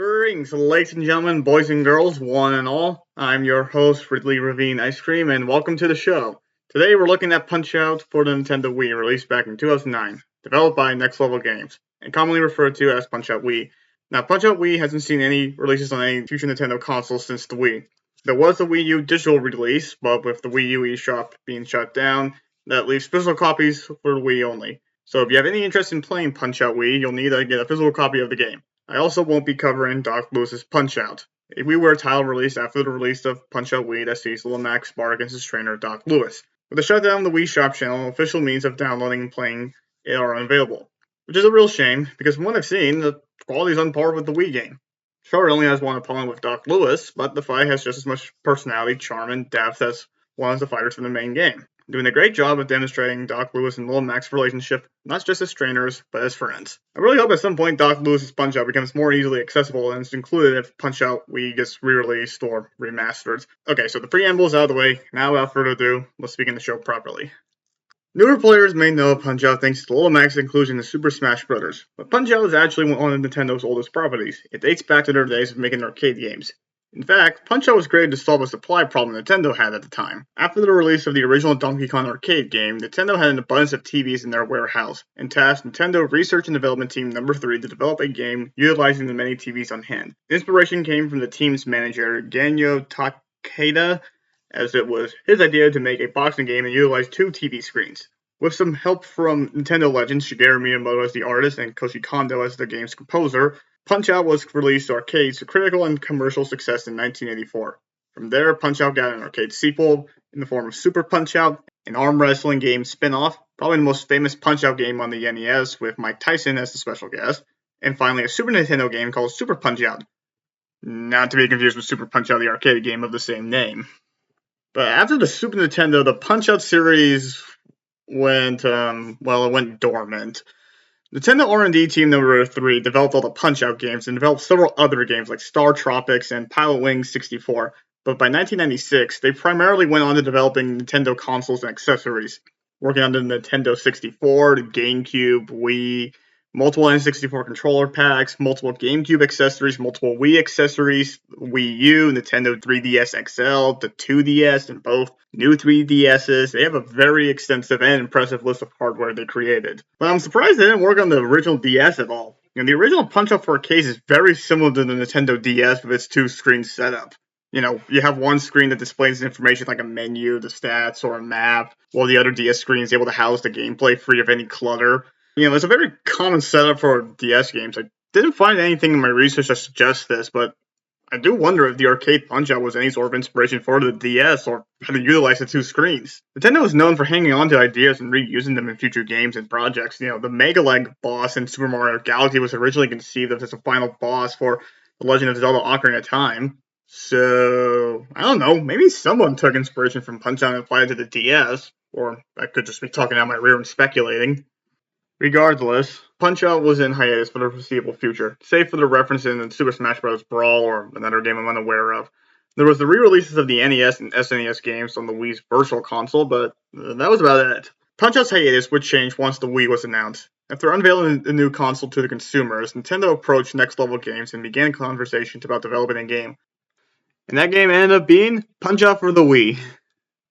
Greetings, ladies and gentlemen, boys and girls, one and all. I'm your host, RidleyRavineIceCream, and welcome to the show. Today we're looking at Punch-Out for the Nintendo Wii, released back in 2009, developed by Next Level Games, and commonly referred to as Punch-Out Wii. Now, Punch-Out Wii hasn't seen any releases on any future Nintendo consoles since the Wii. There was a Wii U digital release, but with the Wii U eShop being shut down, that leaves physical copies for the Wii only. So if you have any interest in playing Punch-Out Wii, you'll need to get a physical copy of the game. I also won't be covering Doc Lewis's Punch-Out. A WiiWare title released after the release of Punch-Out Wii that sees little Max spar against his trainer, Doc Lewis. With the shutdown of the Wii Shop channel, official means of downloading and playing it are unavailable. Which is a real shame, because from what I've seen, the quality is on par with the Wii game. Sure, it only has one opponent with Doc Lewis, but the fight has just as much personality, charm, and depth as one of the fighters from the main game. Doing a great job of demonstrating Doc Lewis and Little Mac's relationship, not just as trainers, but as friends. I really hope at some point Doc Lewis's Punch-Out becomes more easily accessible and is included if Punch-Out Wii gets re-released or remastered. Okay, so the preamble is out of the way. Now, without further ado, let's begin the show properly. Newer players may know of Punch-Out thanks to Little Mac's inclusion in Super Smash Bros., but Punch-Out is actually one of Nintendo's oldest properties. It dates back to their days of making arcade games. In fact, Punch-Out was created to solve a supply problem Nintendo had at the time. After the release of the original Donkey Kong arcade game, Nintendo had an abundance of TVs in their warehouse, and tasked Nintendo Research and Development Team No. 3 to develop a game utilizing the many TVs on hand. Inspiration came from the team's manager, Ganyo Takeda, as it was his idea to make a boxing game and utilize two TV screens. With some help from Nintendo legends Shigeru Miyamoto as the artist and Koji Kondo as the game's composer, Punch-Out was released to arcades to critical and commercial success in 1984. From there, Punch-Out got an arcade sequel in the form of Super Punch-Out, an arm wrestling game spin-off, probably the most famous Punch-Out game on the NES with Mike Tyson as the special guest, and finally a Super Nintendo game called Super Punch-Out. Not to be confused with Super Punch-Out, the arcade game of the same name. But after the Super Nintendo, the Punch-Out series went dormant. Nintendo R&D Team No. 3 developed all the Punch-Out games and developed several other games like Star Tropics and Pilot Wings 64, but by 1996, they primarily went on to developing Nintendo consoles and accessories, working on the Nintendo 64, the GameCube, Wii, multiple N64 controller packs, multiple GameCube accessories, multiple Wii accessories, Wii U, Nintendo 3DS XL, the 2DS, and both new 3DSs. They have a very extensive and impressive list of hardware they created. But I'm surprised they didn't work on the original DS at all. The original Punch-Out for arcades is very similar to the Nintendo DS with its two-screen setup. You have one screen that displays information like a menu, the stats, or a map, while the other DS screen is able to house the gameplay free of any clutter. It's a very common setup for DS games. I didn't find anything in my research that suggests this, but I do wonder if the arcade Punch-Out was any sort of inspiration for the DS or how to utilize the two screens. Nintendo is known for hanging on to ideas and reusing them in future games and projects. The Mega Leg boss in Super Mario Galaxy was originally conceived as a final boss for The Legend of Zelda Ocarina of Time. So, I don't know, maybe someone took inspiration from Punch-Out and applied it to the DS, or I could just be talking out my rear and speculating. Regardless, Punch-Out was in hiatus for the foreseeable future, save for the reference in Super Smash Bros. Brawl or another game I'm unaware of. There was the re-releases of the NES and SNES games on the Wii's Virtual Console, but that was about it. Punch-Out's hiatus would change once the Wii was announced. After unveiling the new console to the consumers, Nintendo approached Next Level Games and began conversations about developing a game. And that game ended up being Punch-Out for the Wii.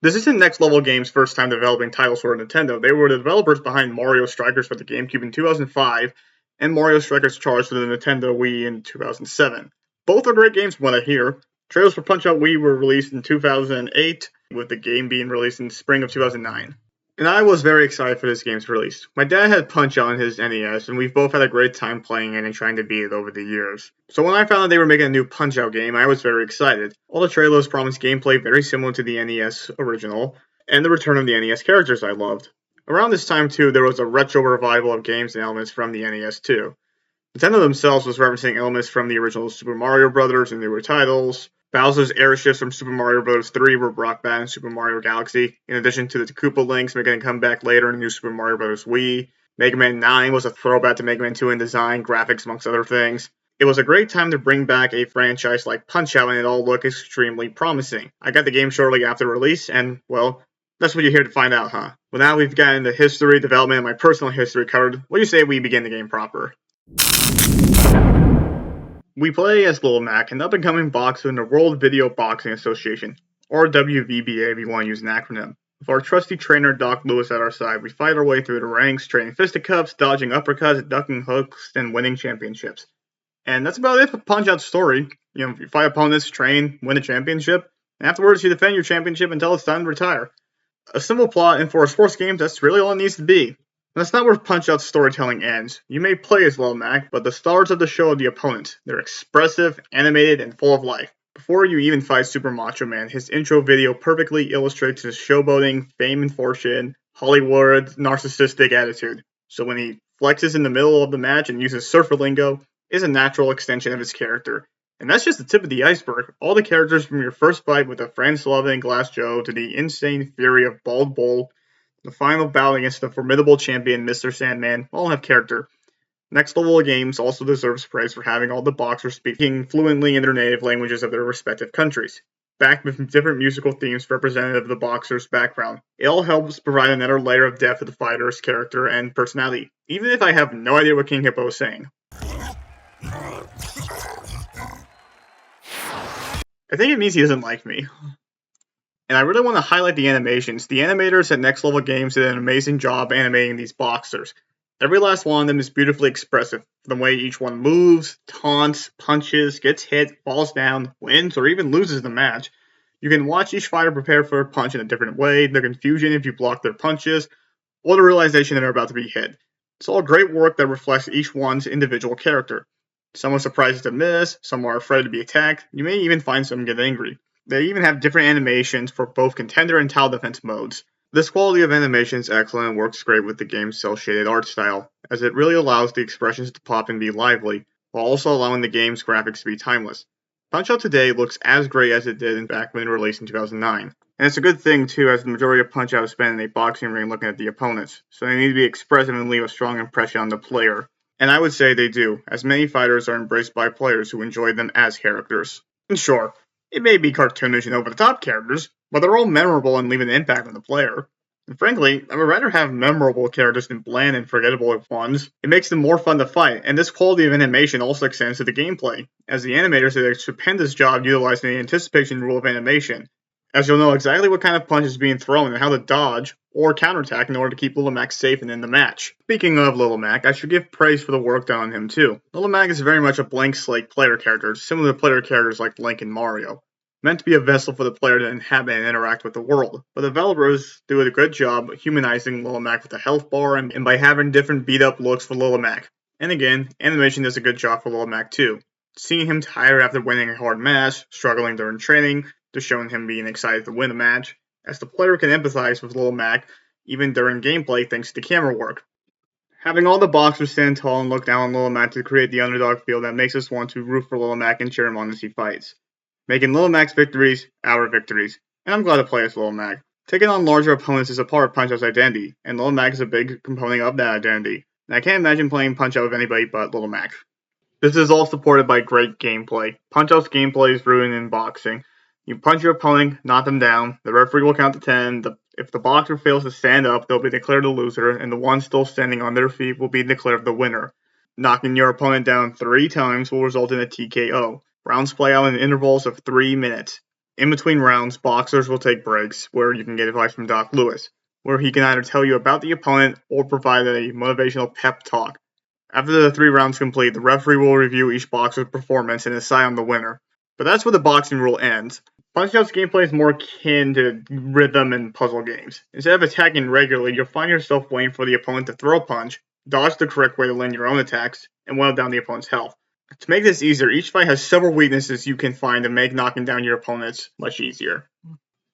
This isn't Next Level Games' first time developing titles for Nintendo. They were the developers behind Mario Strikers for the GameCube in 2005 and Mario Strikers Charged for the Nintendo Wii in 2007. Both are great games from what I hear. Trailers for Punch-Out Wii were released in 2008, with the game being released in spring of 2009. And I was very excited for this game's release. My dad had Punch-Out on his NES, and we've both had a great time playing it and trying to beat it over the years. So when I found out they were making a new Punch-Out game, I was very excited. All the trailers promised gameplay very similar to the NES original, and the return of the NES characters I loved. Around this time too, there was a retro revival of games and elements from the NES too. Nintendo themselves was referencing elements from the original Super Mario Bros. And newer titles. Bowser's airships from Super Mario Bros. 3 were brought back in Super Mario Galaxy, in addition to the Koopa Links making a comeback later in New Super Mario Bros. Wii. Mega Man 9 was a throwback to Mega Man 2 in design, graphics, amongst other things. It was a great time to bring back a franchise like Punch-Out, and it all looked extremely promising. I got the game shortly after release, and, well, that's what you're here to find out, huh? Well, now we've gotten the history, development, and my personal history covered. What do you say we begin the game proper? We play as Lil Mac, an up-and-coming boxer in the World Video Boxing Association, or WVBA if you want to use an acronym. With our trusty trainer Doc Lewis at our side, we fight our way through the ranks, training fisticuffs, dodging uppercuts, ducking hooks, and winning championships. And that's about it for Punch-Out's story. You fight opponents, train, win a championship, and afterwards you defend your championship until it's time to retire. A simple plot, and for a sports game, that's really all it needs to be. And that's not where Punch-Out's storytelling ends. You may play as Lil Mac, but the stars of the show are the opponents. They're expressive, animated, and full of life. Before you even fight Super Macho Man, his intro video perfectly illustrates his showboating, fame and fortune, Hollywood, narcissistic attitude. So when he flexes in the middle of the match and uses surfer lingo, is a natural extension of his character. And that's just the tip of the iceberg. All the characters from your first fight with the France-loving Glass Joe to the insane fury of Bald Bull, the final bout against the formidable champion Mr. Sandman, all have character. Next Level Games also deserves praise for having all the boxers speaking fluently in their native languages of their respective countries, backed with different musical themes representative of the boxer's background. It all helps provide another layer of depth to the fighter's character and personality, even if I have no idea what King Hippo is saying. I think it means he doesn't like me. And I really want to highlight the animations. The animators at Next Level Games did an amazing job animating these boxers. Every last one of them is beautifully expressive. The way each one moves, taunts, punches, gets hit, falls down, wins, or even loses the match. You can watch each fighter prepare for a punch in a different way, the confusion if you block their punches, or the realization that they're about to be hit. It's all great work that reflects each one's individual character. Some are surprised to miss, some are afraid to be attacked, you may even find some get angry. They even have different animations for both contender and tile defense modes. This quality of animation is excellent and works great with the game's cel-shaded art style, as it really allows the expressions to pop and be lively, while also allowing the game's graphics to be timeless. Punch-Out today looks as great as it did back when it released in 2009. And it's a good thing too, as the majority of Punch-Out is spent in a boxing ring looking at the opponents, so they need to be expressive and leave a strong impression on the player. And I would say they do, as many fighters are embraced by players who enjoy them as characters. And sure, it may be cartoonish and over-the-top characters, but they're all memorable and leave an impact on the player. And frankly, I would rather have memorable characters than bland and forgettable ones. It makes them more fun to fight, and this quality of animation also extends to the gameplay, as the animators did a stupendous job utilizing the anticipation rule of animation, as you'll know exactly what kind of punch is being thrown and how to dodge or counterattack in order to keep Lil Mac safe and in the match. Speaking of Lil Mac, I should give praise for the work done on him too. Lil Mac is very much a blank slate player character, similar to player characters like Link and Mario, meant to be a vessel for the player to inhabit and interact with the world. But developers do a good job humanizing Lil Mac with a health bar and by having different beat-up looks for Lil Mac. And again, animation does a good job for Lil Mac too. Seeing him tired after winning a hard match, struggling during training, to showing him being excited to win a match, as the player can empathize with Lil Mac even during gameplay thanks to camera work. Having all the boxers stand tall and look down on Lil Mac to create the underdog feel that makes us want to root for Lil Mac and cheer him on as he fights, making Lil Mac's victories our victories. And I'm glad to play as Lil Mac. Taking on larger opponents is a part of Punch-Out's identity, and Lil Mac is a big component of that identity. And I can't imagine playing Punch-Out with anybody but Lil Mac. This is all supported by great gameplay. Punch-Out's gameplay is rooted in boxing. You punch your opponent, knock them down, the referee will count to 10, if the boxer fails to stand up, they'll be declared a loser, and the one still standing on their feet will be declared the winner. Knocking your opponent down 3 times will result in a TKO. Rounds play out in intervals of 3 minutes. In between rounds, boxers will take breaks, where you can get advice from Doc Lewis, where he can either tell you about the opponent or provide a motivational pep talk. After the 3 rounds complete, the referee will review each boxer's performance and decide on the winner. But that's where the boxing rule ends. Punch-Out's gameplay is more akin to rhythm and puzzle games. Instead of attacking regularly, you'll find yourself waiting for the opponent to throw a punch, dodge the correct way to land your own attacks, and whittle down the opponent's health. To make this easier, each fight has several weaknesses you can find to make knocking down your opponents much easier.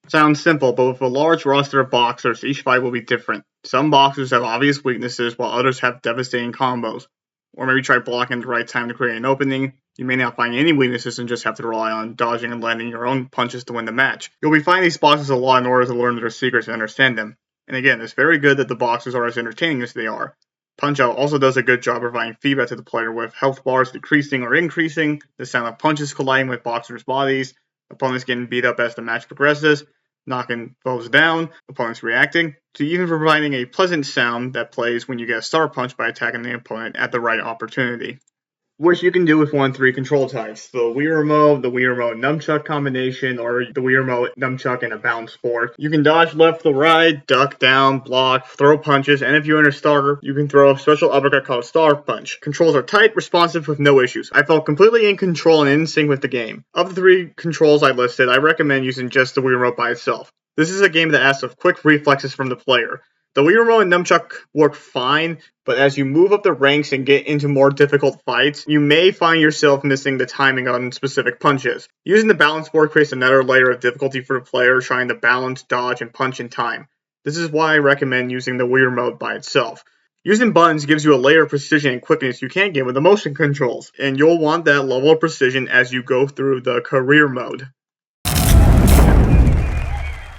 Sounds simple, but with a large roster of boxers, each fight will be different. Some boxers have obvious weaknesses, while others have devastating combos. Or maybe try blocking at the right time to create an opening. You may not find any weaknesses and just have to rely on dodging and landing your own punches to win the match. You'll be finding these boxers a lot in order to learn their secrets and understand them. And again, it's very good that the boxers are as entertaining as they are. Punch-Out also does a good job providing feedback to the player with health bars decreasing or increasing, the sound of punches colliding with boxers' bodies, opponents getting beat up as the match progresses, knocking foes down, opponents reacting, to even providing a pleasant sound that plays when you get a star punch by attacking the opponent at the right opportunity. which you can do with one of three control types: the Wii Remote, the Wii Remote Nunchuck combination, or the Wii Remote Nunchuck and a bounce fork. You can dodge left to right, duck down, block, throw punches, and if you're in a starter, you can throw a special uppercut called Star Punch. Controls are tight, responsive, with no issues. I felt completely in control and in sync with the game. Of the three controls I listed, I recommend using just the Wii Remote by itself. This is a game that asks of quick reflexes from the player. The Wii Remote and Nunchuck work fine, but as you move up the ranks and get into more difficult fights, you may find yourself missing the timing on specific punches. Using the balance board creates another layer of difficulty for the player trying to balance, dodge, and punch in time. This is why I recommend using the Wii Remote by itself. Using buttons gives you a layer of precision and quickness you can't get with the motion controls, and you'll want that level of precision as you go through the career mode.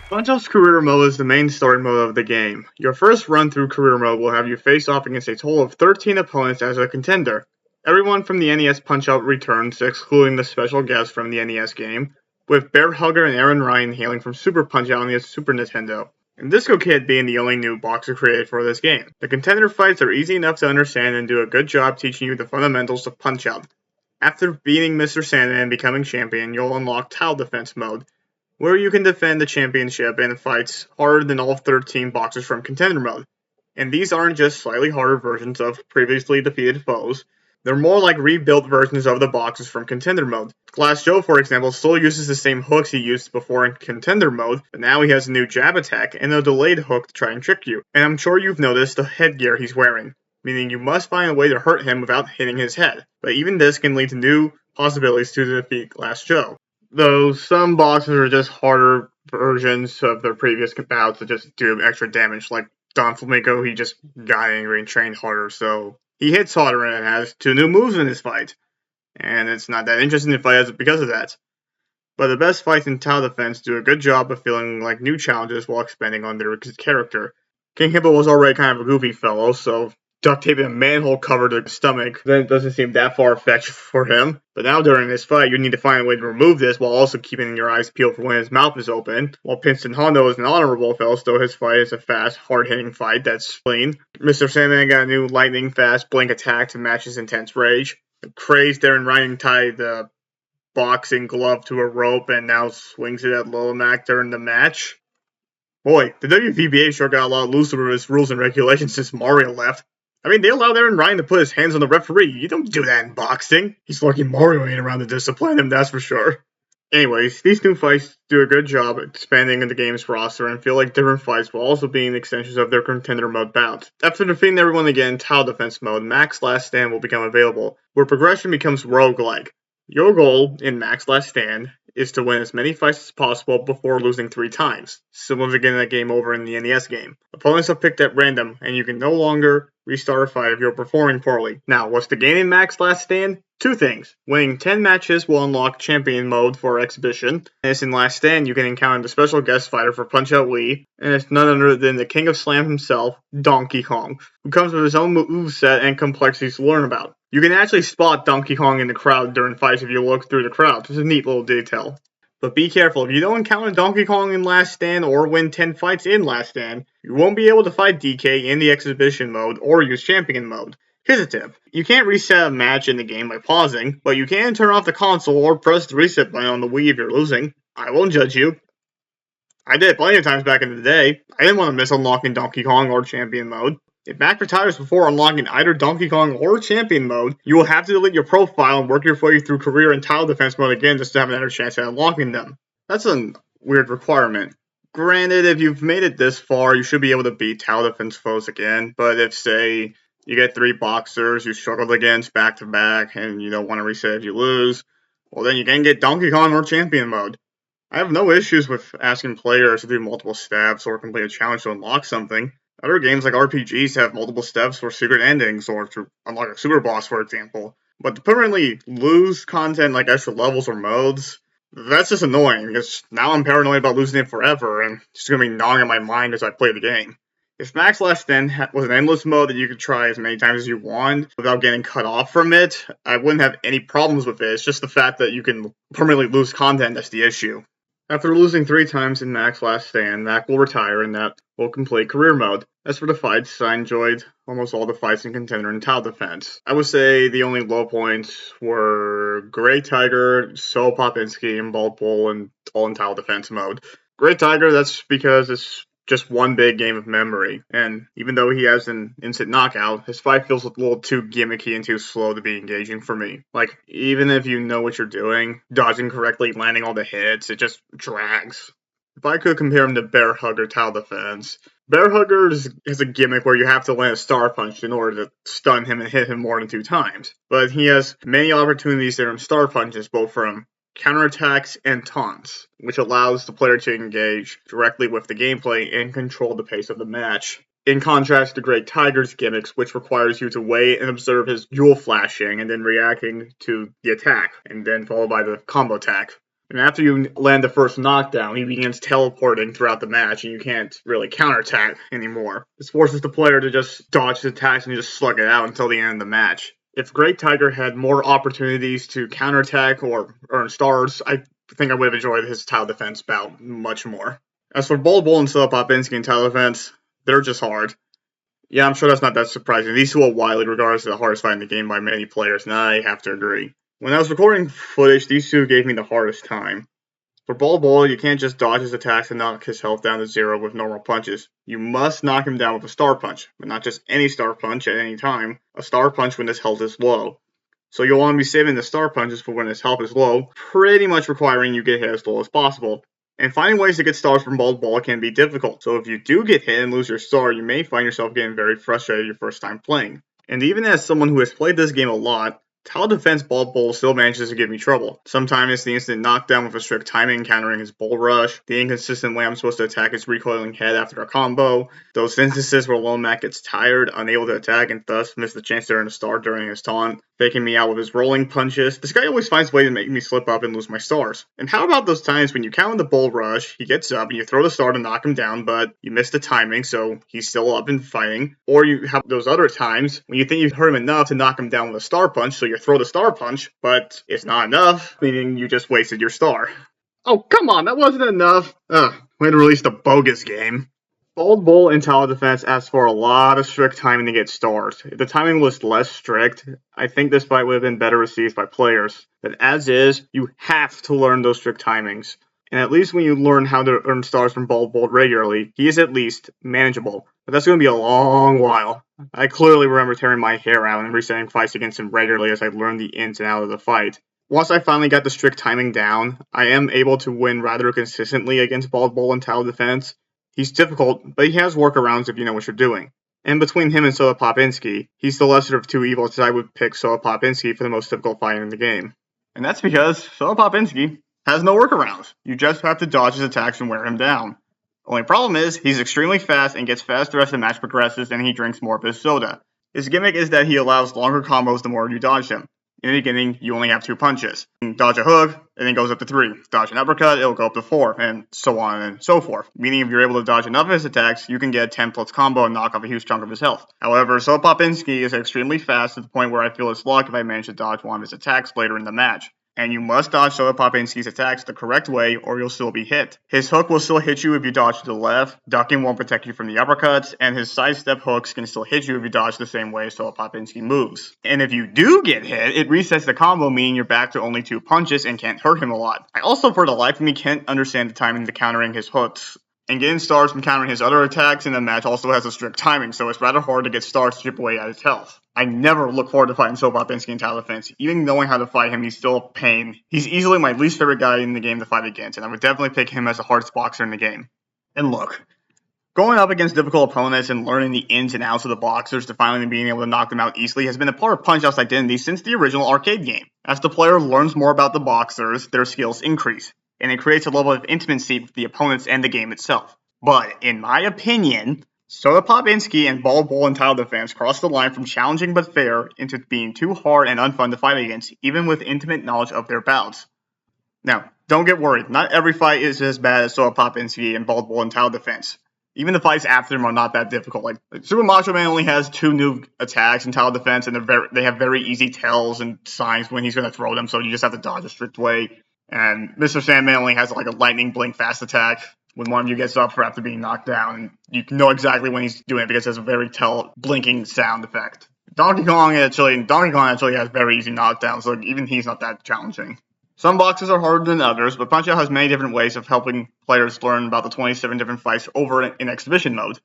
Punch-Out's Career Mode is the main story mode of the game. Your first run through Career Mode will have you face off against a total of 13 opponents as a contender. Everyone from the NES Punch-Out returns, excluding the special guests from the NES game, with Bear Hugger and Aaron Ryan hailing from Super Punch-Out on the Super Nintendo, and Disco Kid being the only new boxer created for this game. The contender fights are easy enough to understand and do a good job teaching you the fundamentals of Punch-Out. After beating Mr. Sandman and becoming champion, you'll unlock Tile Defense Mode, where you can defend the championship in fights harder than all 13 boxers from Contender Mode. And these aren't just slightly harder versions of previously defeated foes, they're more like rebuilt versions of the boxers from Contender Mode. Glass Joe, for example, still uses the same hooks he used before in Contender Mode, but now he has a new jab attack and a delayed hook to try and trick you. And I'm sure you've noticed the headgear he's wearing, meaning you must find a way to hurt him without hitting his head. But even this can lead to new possibilities to defeat Glass Joe. Though some bosses are just harder versions of their previous bouts that just do extra damage, like Don Flamingo, he just got angry and trained harder, so he hits harder and has 2 new moves in his fight. And it's not that interesting to fight because of that. But the best fights in Tile Defense do a good job of feeling like new challenges while expanding on their character. King Hippo was already kind of a goofy fellow, so duct taping a manhole cover to his stomach then doesn't seem that far-fetched for him. But now during this fight, you need to find a way to remove this while also keeping your eyes peeled for when his mouth is open. While Pinston Hondo is an honorable fellow, still his fight is a fast, hard-hitting fight that's clean. Mr. Sandman got a new lightning-fast blink attack to match his intense rage. The crazed Aaron Ryan tied the boxing glove to a rope and now swings it at Lomac during the match. Boy, the WVBA sure got a lot looser with its rules and regulations since Mario left. I mean, they allowed Aaron Ryan to put his hands on the referee. You don't do that in boxing. He's lucky Mario ain't around to discipline him, that's for sure. Anyways, these new fights do a good job expanding the game's roster and feel like different fights while also being extensions of their Contender Mode bouts. After defeating everyone again in Tile Defense Mode, Max Last Stand will become available, where progression becomes roguelike. Your goal in Max Last Stand is to win as many fights as possible before losing 3 times, similar to getting that game over in the NES game. Opponents are picked at random, and you can no longer restart a fight if you're performing poorly. Now, what's the game in Max Last Stand? 2 things. Winning 10 matches will unlock Champion Mode for Exhibition, and it's in Last Stand you can encounter the special guest fighter for Punch-Out Wii, and it's none other than the King of Slam himself, Donkey Kong, who comes with his own moveset and complexities to learn about. You can actually spot Donkey Kong in the crowd during fights if you look through the crowd. It's a neat little detail. But be careful, if you don't encounter Donkey Kong in Last Stand or win 10 fights in Last Stand, you won't be able to fight DK in the Exhibition Mode or use Champion Mode. Here's a tip. You can't reset a match in the game by pausing, but you can turn off the console or press the reset button on the Wii if you're losing. I won't judge you. I did it plenty of times back in the day. I didn't want to miss unlocking Donkey Kong or Champion Mode. If Mac retires before unlocking either Donkey Kong or Champion Mode, you will have to delete your profile and work your way through Career and Tile Defense Mode again just to have another chance at unlocking them. That's a weird requirement. Granted, if you've made it this far, you should be able to beat Tile Defense foes again, but if, say, you get 3 boxers you struggled against back-to-back and you don't want to reset if you lose, well then you can get Donkey Kong or Champion Mode. I have no issues with asking players to do multiple steps or complete a challenge to unlock something. Other games like RPGs have multiple steps for secret endings or to unlock a super boss, for example. But to permanently lose content like extra levels or modes, that's just annoying, because now I'm paranoid about losing it forever, and it's going to be gnawing at my mind as I play the game. If Max Last Stand was an endless mode that you could try as many times as you want without getting cut off from it, I wouldn't have any problems with it. It's just the fact that you can permanently lose content that's the issue. After losing 3 times in Max Last Stand, Mac will retire and that will complete Career Mode. As for the fights, I enjoyed almost all the fights in Contender and Tower Defense. I would say the only low points were Great Tiger, So Popinski, and Bald Bull, and all in Tower Defense mode. Great Tiger, that's because it's just one big game of memory, and even though he has an instant knockout, his fight feels a little too gimmicky and too slow to be engaging for me. Like, even if you know what you're doing, dodging correctly, landing all the hits, it just drags. If I could compare him to Bear Hugger Tower Defense, Bear Hugger has a gimmick where you have to land a star punch in order to stun him and hit him more than 2 times. But he has many opportunities to earn star punches, both from counterattacks and taunts, which allows the player to engage directly with the gameplay and control the pace of the match. In contrast to Great Tiger's gimmicks, which requires you to wait and observe his jewel flashing and then reacting to the attack, and then followed by the combo attack. And after you land the first knockdown, he begins teleporting throughout the match, and you can't really counterattack anymore. This forces the player to just dodge his attacks and just slug it out until the end of the match. If Great Tiger had more opportunities to counterattack or earn stars, I think I would have enjoyed his Tower Defense bout much more. As for Bald Bull and So Popinski in Tower Defense, they're just hard. Yeah, I'm sure that's not that surprising. These two are widely regarded as the hardest fight in the game by many players, and I have to agree. When I was recording footage, these two gave me the hardest time. For Bald Bull, you can't just dodge his attacks and knock his health down to 0 with normal punches. You must knock him down with a star punch, but not just any star punch at any time, a star punch when his health is low. So you'll want to be saving the star punches for when his health is low, pretty much requiring you get hit as low as possible. And finding ways to get stars from Bald Bull can be difficult, so if you do get hit and lose your star, you may find yourself getting very frustrated your first time playing. And even as someone who has played this game a lot, Tower Defense Bald Bull still manages to give me trouble. Sometimes it's the instant knockdown with a strict timing countering his bull rush, the inconsistent way I'm supposed to attack his recoiling head after a combo, those instances where Lone Mac gets tired, unable to attack, and thus miss the chance to earn a star during his taunt, faking me out with his rolling punches. This guy always finds a way to make me slip up and lose my stars. And how about those times when you counter the bull rush, he gets up and you throw the star to knock him down, but you miss the timing, so he's still up and fighting. Or you have those other times when you think you've hurt him enough to knock him down with a star punch, so you throw the star punch, but it's not enough, meaning you just wasted your star. Oh, come on, that wasn't enough. Way to release the bogus game. Bald Bull in Tower Defense asks for a lot of strict timing to get stars. If the timing was less strict, I think this fight would have been better received by players. But as is, you have to learn those strict timings. And at least when you learn how to earn stars from Bald Bull regularly, he is at least manageable. But that's going to be a long while. I clearly remember tearing my hair out and resetting fights against him regularly as I learned the ins and outs of the fight. Once I finally got the strict timing down, I am able to win rather consistently against Bald Bull in Tower Defense. He's difficult, but he has workarounds if you know what you're doing. And between him and So Popinski, he's the lesser of two evils, as I would pick So Popinski for the most difficult fight in the game. And that's because So Popinski has no workarounds. You just have to dodge his attacks and wear him down. Only problem is, he's extremely fast and gets faster as the match progresses and he drinks more of his soda. His gimmick is that he allows longer combos the more you dodge him. In the beginning, you only have 2 punches. You can dodge a hook, and it goes up to 3. Dodge an uppercut, it'll go up to 4, and so on and so forth. Meaning if you're able to dodge enough of his attacks, you can get a 10 plus combo and knock off a huge chunk of his health. However, So Popinski is extremely fast to the point where I feel it's luck if I manage to dodge one of his attacks later in the match. And you must dodge So Popinski's attacks the correct way or you'll still be hit. His hook will still hit you if you dodge to the left, ducking won't protect you from the uppercuts, and his sidestep hooks can still hit you if you dodge the same way So Popinski moves. And if you do get hit, it resets the combo, meaning you're back to only 2 punches and can't hurt him a lot. I also, for the life of me, can't understand the timing to countering his hooks. And getting stars from countering his other attacks in the match also has a strict timing, so it's rather hard to get stars to chip away at his health. I never look forward to fighting So Popinski in Tower Defense. Even knowing how to fight him, he's still a pain. He's easily my least favorite guy in the game to fight against, and I would definitely pick him as the hardest boxer in the game. And look, going up against difficult opponents and learning the ins and outs of the boxers to finally being able to knock them out easily has been a part of Punch-Out's identity since the original arcade game. As the player learns more about the boxers, their skills increase, and it creates a level of intimacy with the opponents and the game itself. But, in my opinion, So Popinski and Bald Bull in Tower Defense crossed the line from challenging but fair into being too hard and unfun to fight against, even with intimate knowledge of their bouts. Now, don't get worried, not every fight is as bad as So Popinski and Bald Bull in Tower Defense. Even the fights after them are not that difficult. Like Super Macho Man only has 2 new attacks in Tower Defense, and they have very easy tells and signs when he's going to throw them, so you just have to dodge a strict way. And Mr. Sandman only has like a lightning blink fast attack. when one of you gets up after being knocked down, and you can know exactly when he's doing it because it has a very blinking sound effect. Donkey Kong actually has very easy knockdowns, so even he's not that challenging. Some boxes are harder than others, but Punch-Out has many different ways of helping players learn about the 27 different fights over in Exhibition Mode.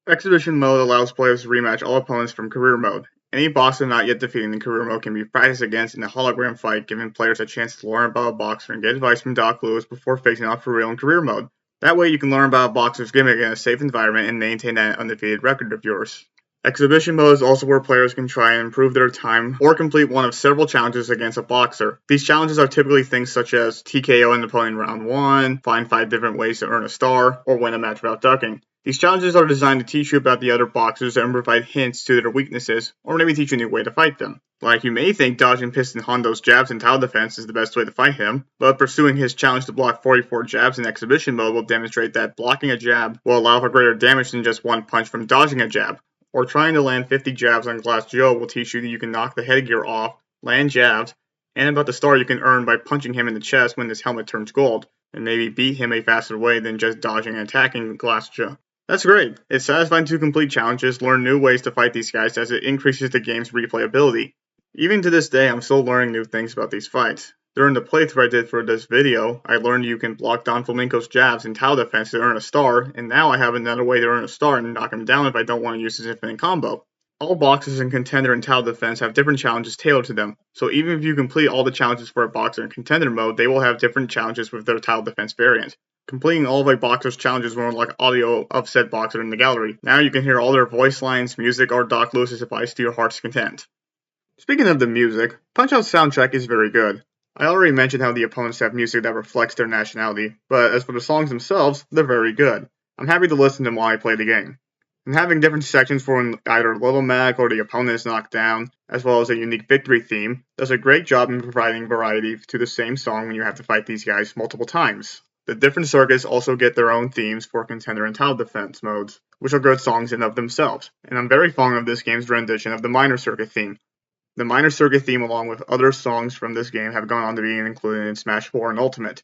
Exhibition Mode allows players to rematch all opponents from Career Mode. Any boxer not yet defeated in Career Mode can be practiced against in a hologram fight, giving players a chance to learn about a boxer and get advice from Doc Lewis before facing off for real in Career Mode. That way you can learn about a boxer's gimmick in a safe environment and maintain that undefeated record of yours. Exhibition Mode is also where players can try and improve their time or complete one of several challenges against a boxer. These challenges are typically things such as TKO an opponent in round 1, find 5 different ways to earn a star, or win a match without ducking. These challenges are designed to teach you about the other boxers and provide hints to their weaknesses, or maybe teach you a new way to fight them. Like, you may think dodging Piston Hondo's jabs in tower defense is the best way to fight him, but pursuing his challenge to block 44 jabs in Exhibition Mode will demonstrate that blocking a jab will allow for greater damage than just one punch from dodging a jab. Or trying to land 50 jabs on Glass Joe will teach you that you can knock the headgear off, land jabs, and about the star you can earn by punching him in the chest when his helmet turns gold, and maybe beat him a faster way than just dodging and attacking Glass Joe. That's great. It's satisfying to complete challenges, learn new ways to fight these guys as it increases the game's replayability. Even to this day, I'm still learning new things about these fights. During the playthrough I did for this video, I learned you can block Don Flamenco's jabs in tower defense to earn a star, and now I have another way to earn a star and knock him down if I don't want to use his infinite combo. All boxers in Contender and tower defense have different challenges tailored to them, so even if you complete all the challenges for a boxer in Contender mode, they will have different challenges with their tower defense variant. Completing all of a boxer's challenges will unlock audio of said boxer in the gallery. Now you can hear all their voice lines, music, or Doc Lewis's advice to your heart's content. Speaking of the music, Punch-Out's soundtrack is very good. I already mentioned how the opponents have music that reflects their nationality, but as for the songs themselves, they're very good. I'm happy to listen to them while I play the game. And having different sections for when either Little Mac or the opponent is knocked down, as well as a unique victory theme, does a great job in providing variety to the same song when you have to fight these guys multiple times. The different circuits also get their own themes for Contender and tower defense modes, which are good songs in of themselves, and I'm very fond of this game's rendition of the Minor Circuit theme. The Minor Circuit theme, along with other songs from this game, have gone on to be included in Smash 4 and Ultimate.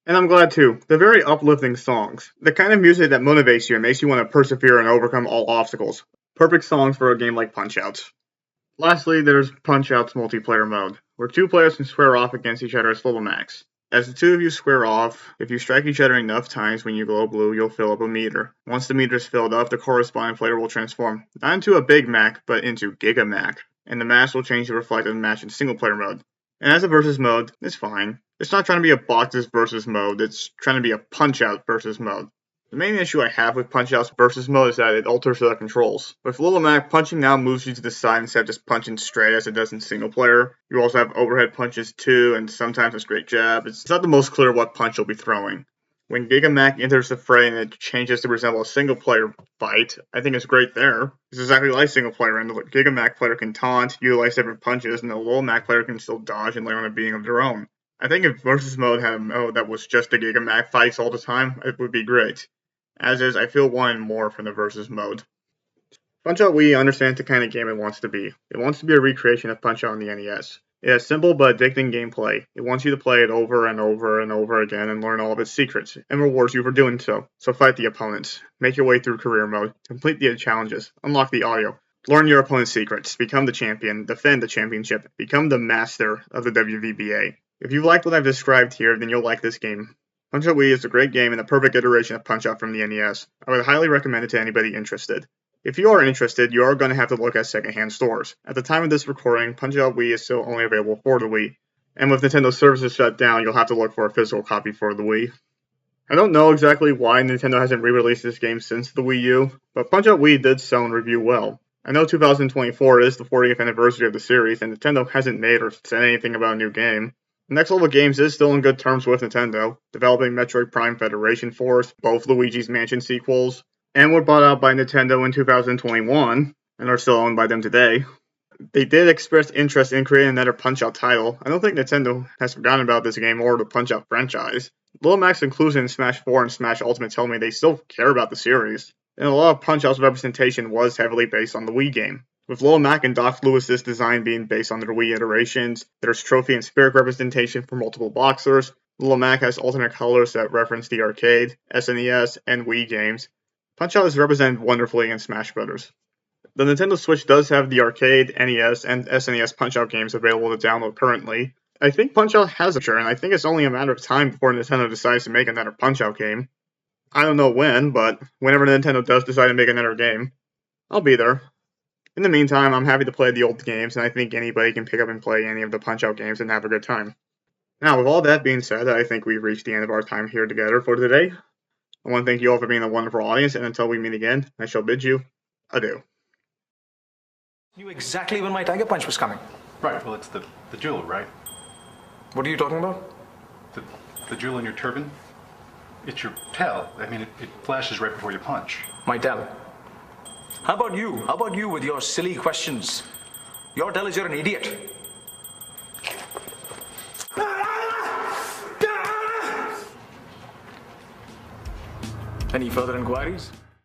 And I'm glad too. They're very uplifting songs. The kind of music that motivates you and makes you want to persevere and overcome all obstacles. Perfect songs for a game like Punch-Out. Lastly, there's Punch-Out's multiplayer mode, where 2 players can square off against each other as Little Macs. As the 2 of you square off, if you strike each other enough times when you glow blue, you'll fill up a meter. Once the meter is filled up, the corresponding player will transform, not into a Big Mac, but into Giga Mac, and the mask will change to reflect the match in single player mode. And as a versus mode, it's fine. It's not trying to be a boxes versus mode, it's trying to be a Punch-Out versus mode. The main issue I have with Punch-Out's versus mode is that it alters the controls. With Little Mac, punching now moves you to the side instead of just punching straight as it does in single player. You also have overhead punches too, and sometimes a straight jab. It's not the most clear what punch you'll be throwing. When Giga Mac enters the fray and it changes to resemble a single player fight, I think it's great there. It's exactly like single player, and the Giga Mac player can taunt, utilize different punches, and the Little Mac player can still dodge and learn a being of their own. I think if versus mode had a mode that was just the Giga Mac fights all the time, it would be great. As is, I feel wanting more from the versus mode. Punch-Out Wii understands the kind of game it wants to be. It wants to be a recreation of Punch-Out on the NES. It has simple but addicting gameplay. It wants you to play it over and over and over again and learn all of its secrets, and rewards you for doing so. So fight the opponents, make your way through career mode, complete the challenges, unlock the audio, learn your opponent's secrets, become the champion, defend the championship, become the master of the WVBA. If you like what I've described here, then you'll like this game. Punch-Out Wii is a great game and a perfect iteration of Punch-Out from the NES. I would highly recommend it to anybody interested. If you are interested, you are going to have to look at secondhand stores. At the time of this recording, Punch-Out Wii is still only available for the Wii. And with Nintendo services shut down, you'll have to look for a physical copy for the Wii. I don't know exactly why Nintendo hasn't re-released this game since the Wii U, but Punch-Out Wii did sell and review well. I know 2024 is the 40th anniversary of the series, and Nintendo hasn't made or said anything about a new game. Next Level Games is still in good terms with Nintendo, developing Metroid Prime Federation Force, both Luigi's Mansion sequels, and were bought out by Nintendo in 2021, and are still owned by them today. They did express interest in creating another Punch-Out title. I don't think Nintendo has forgotten about this game or the Punch-Out franchise. Little Mac's inclusion in Smash 4 and Smash Ultimate tell me they still care about the series, and a lot of Punch-Out's representation was heavily based on the Wii game. With Little Mac and Doc Lewis's design being based on their Wii iterations, there's trophy and spirit representation for multiple boxers, The little Mac has alternate colors that reference the arcade, SNES, and Wii games. Punch-Out is represented wonderfully in Smash Bros. The Nintendo Switch does have the arcade, NES, and SNES Punch-Out games available to download currently. I think Punch-Out has a future, and I think it's only a matter of time before Nintendo decides to make another Punch-Out game. I don't know when, but whenever Nintendo does decide to make another game, I'll be there. In the meantime, I'm happy to play the old games, and I think anybody can pick up and play any of the Punch-Out games and have a good time. Now, with all that being said, I think we've reached the end of our time here together for today. I want to thank you all for being a wonderful audience, and until we meet again, I shall bid you adieu. Knew exactly when my Tiger Punch was coming. Right, well, it's the jewel, right? What are you talking about? The jewel in your turban? It's your tail. I mean, it flashes right before you punch. My tell. How about you? How about you with your silly questions? Your tell is you're an idiot. Any further inquiries?